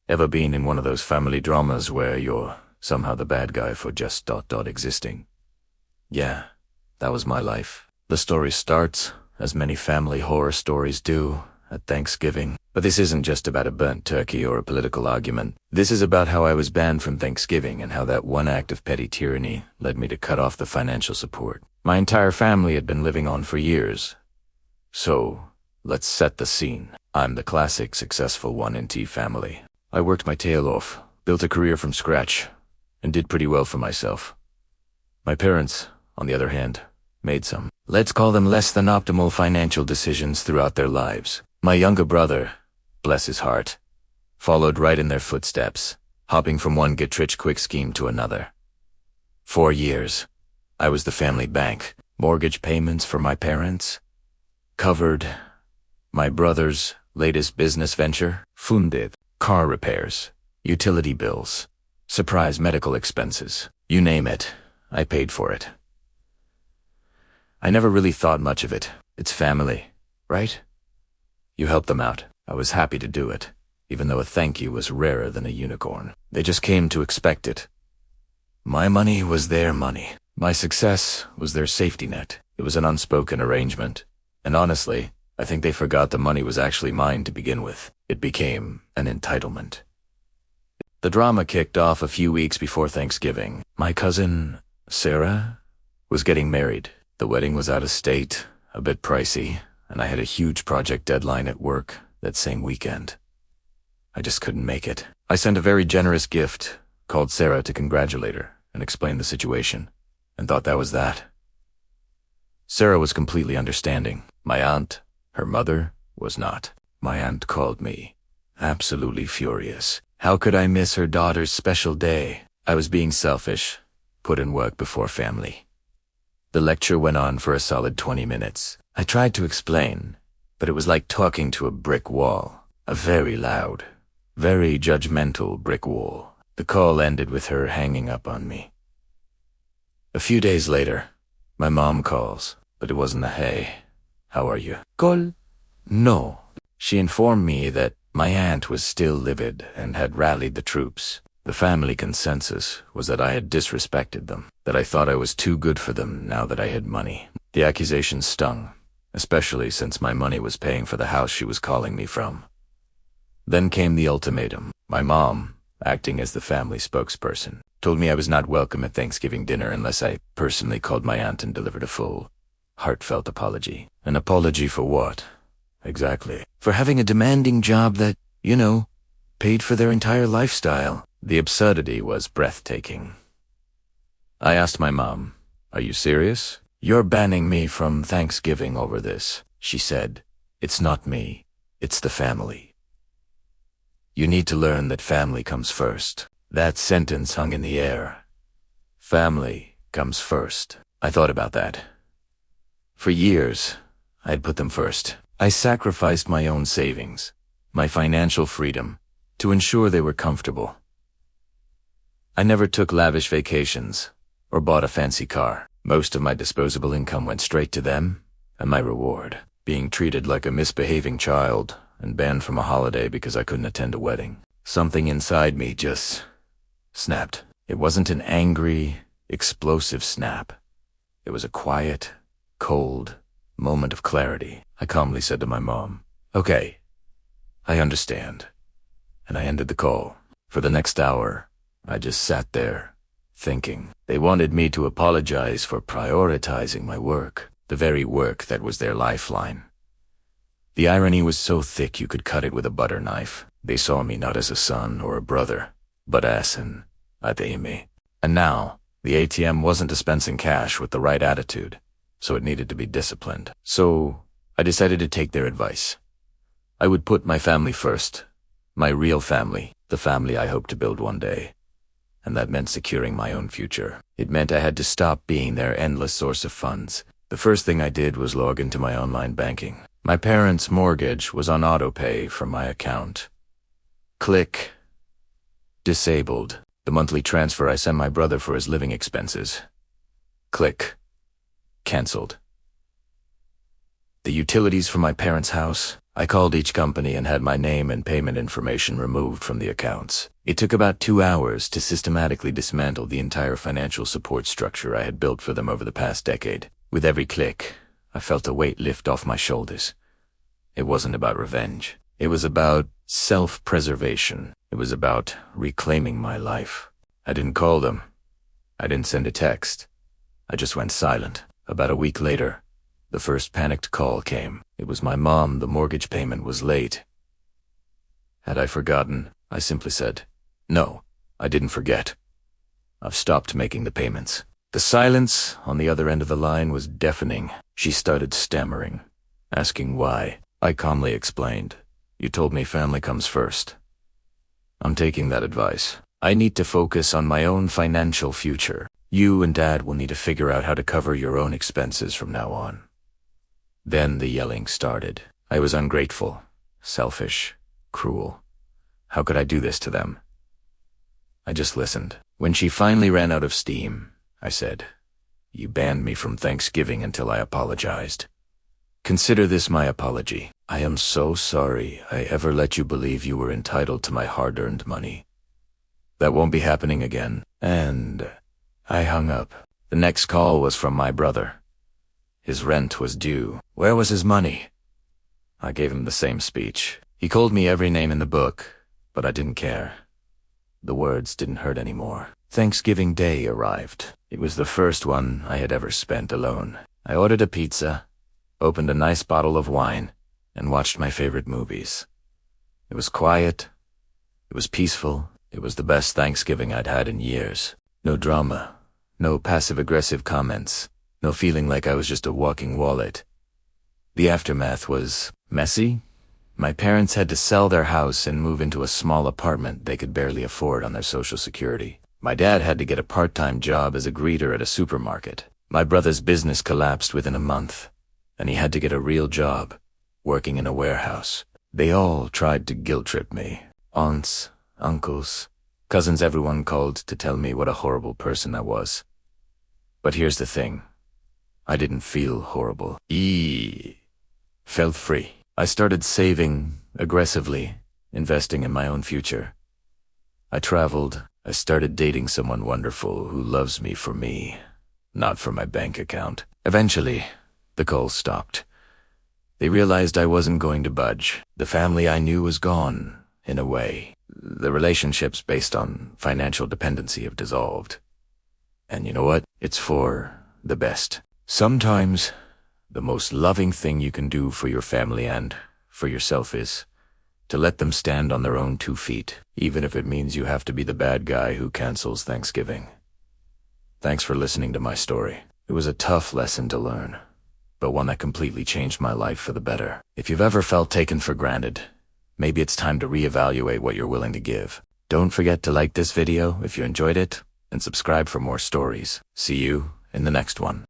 Ever been in one of those family dramas where you're somehow the bad guy for just existing? Yeah, that was my life. The story starts, as many family horror stories do, at Thanksgiving. But this isn't just about a burnt turkey or a political argument. This is about how I was banned from Thanksgiving and how that one act of petty tyranny led me to cut off the financial support my entire family had been living on for years. So, let's set the scene. I'm the classic successful 1NT family. I worked my tail off, built a career from scratch, and did pretty well for myself. My parents, on the other hand, made some, let's call them less than optimal financial decisions throughout their lives. My younger brother, bless his heart, followed right in their footsteps, hopping from one get-rich-quick scheme to another. 4 years, I was the family bank. Mortgage payments for my parents covered my brother's latest business venture, funded car repairs, utility bills, surprise medical expenses. You name it, I paid for it. I never really thought much of it. It's family, right? You help them out. I was happy to do it, even though a thank you was rarer than a unicorn. They just came to expect it. My money was their money. My success was their safety net. It was an unspoken arrangement. And honestly, I think they forgot the money was actually mine to begin with. It became an entitlement. The drama kicked off a few weeks before Thanksgiving. My cousin, Sarah, was getting married. The wedding was out of state, a bit pricey, and I had a huge project deadline at work that same weekend. I just couldn't make it. I sent a very generous gift, called Sarah to congratulate her and explain the situation, and thought that was that. Sarah was completely understanding. My aunt, her mother, was not. My aunt called me absolutely furious. How could I miss her daughter's special day? I was being selfish, put in work before family. The lecture went on for a solid 20 minutes. I tried to explain, but it was like talking to a brick wall. A very loud, very judgmental brick wall. The call ended with her hanging up on me. A few days later, my mom calls, but it wasn't a hey, how are you? Call? No. She informed me that my aunt was still livid and had rallied the troops. The family consensus was that I had disrespected them, that I thought I was too good for them now that I had money. The accusation stung, especially since my money was paying for the house she was calling me from. Then came the ultimatum. My mom, acting as the family spokesperson, told me I was not welcome at Thanksgiving dinner unless I personally called my aunt and delivered a full, heartfelt apology. An apology for what? Exactly. For having a demanding job that, paid for their entire lifestyle. The absurdity was breathtaking. I asked my mom, "Are you serious? You're banning me from Thanksgiving over this." She said, "It's not me, it's the family. You need to learn that family comes first." That sentence hung in the air. Family comes first. I thought about that. For years, I'd put them first. I sacrificed my own savings, my financial freedom, to ensure they were comfortable. I never took lavish vacations or bought a fancy car. Most of my disposable income went straight to them and my reward, being treated like a misbehaving child and banned from a holiday because I couldn't attend a wedding. Something inside me just snapped. It wasn't an angry, explosive snap. It was a quiet, cold moment of clarity. I calmly said to my mom, "Okay, I understand." And I ended the call. For the next hour, I just sat there, thinking. They wanted me to apologize for prioritizing my work, the very work that was their lifeline. The irony was so thick you could cut it with a butter knife. They saw me not as a son or a brother, but as an ate. And now, the ATM wasn't dispensing cash with the right attitude, so it needed to be disciplined. So, I decided to take their advice. I would put my family first, my real family, the family I hoped to build one day. And that meant securing my own future. It meant I had to stop being their endless source of funds. The first thing I did was log into my online banking. My parents' mortgage was on autopay from my account. Click. Disabled. The monthly transfer I sent my brother for his living expenses. Click. Cancelled. The utilities for my parents' house, I called each company and had my name and payment information removed from the accounts. It took about 2 hours to systematically dismantle the entire financial support structure I had built for them over the past decade. With every click, I felt a weight lift off my shoulders. It wasn't about revenge. It was about self-preservation. It was about reclaiming my life. I didn't call them. I didn't send a text. I just went silent. About a week later, the first panicked call came. It was my mom. The mortgage payment was late. Had I forgotten? I simply said, "No, I didn't forget. I've stopped making the payments." The silence on the other end of the line was deafening. She started stammering, asking why. I calmly explained, "You told me family comes first. I'm taking that advice. I need to focus on my own financial future. You and Dad will need to figure out how to cover your own expenses from now on." Then the yelling started. I was ungrateful, selfish, cruel. How could I do this to them? I just listened. When she finally ran out of steam, I said, "You banned me from Thanksgiving until I apologized. Consider this my apology. I am so sorry I ever let you believe you were entitled to my hard-earned money. That won't be happening again." And I hung up. The next call was from my brother. His rent was due. Where was his money? I gave him the same speech. He called me every name in the book, but I didn't care. The words didn't hurt anymore. Thanksgiving Day arrived. It was the first one I had ever spent alone. I ordered a pizza, opened a nice bottle of wine, and watched my favorite movies. It was quiet. It was peaceful. It was the best Thanksgiving I'd had in years. No drama, no passive-aggressive comments, no feeling like I was just a walking wallet. The aftermath was messy. My parents had to sell their house and move into a small apartment they could barely afford on their Social Security. My dad had to get a part-time job as a greeter at a supermarket. My brother's business collapsed within a month, and he had to get a real job, working in a warehouse. They all tried to guilt-trip me. Aunts, uncles, cousins, everyone called to tell me what a horrible person I was. But here's the thing. I didn't feel horrible. Felt free. I started saving aggressively, investing in my own future. I traveled. I started dating someone wonderful who loves me for me, not for my bank account. Eventually, the calls stopped. They realized I wasn't going to budge. The family I knew was gone, in a way. The relationships based on financial dependency have dissolved. And you know what? It's for the best. Sometimes, the most loving thing you can do for your family and for yourself is to let them stand on their own 2 feet, even if it means you have to be the bad guy who cancels Thanksgiving. Thanks for listening to my story. It was a tough lesson to learn, but one that completely changed my life for the better. If you've ever felt taken for granted, maybe it's time to reevaluate what you're willing to give. Don't forget to like this video if you enjoyed it, and subscribe for more stories. See you in the next one.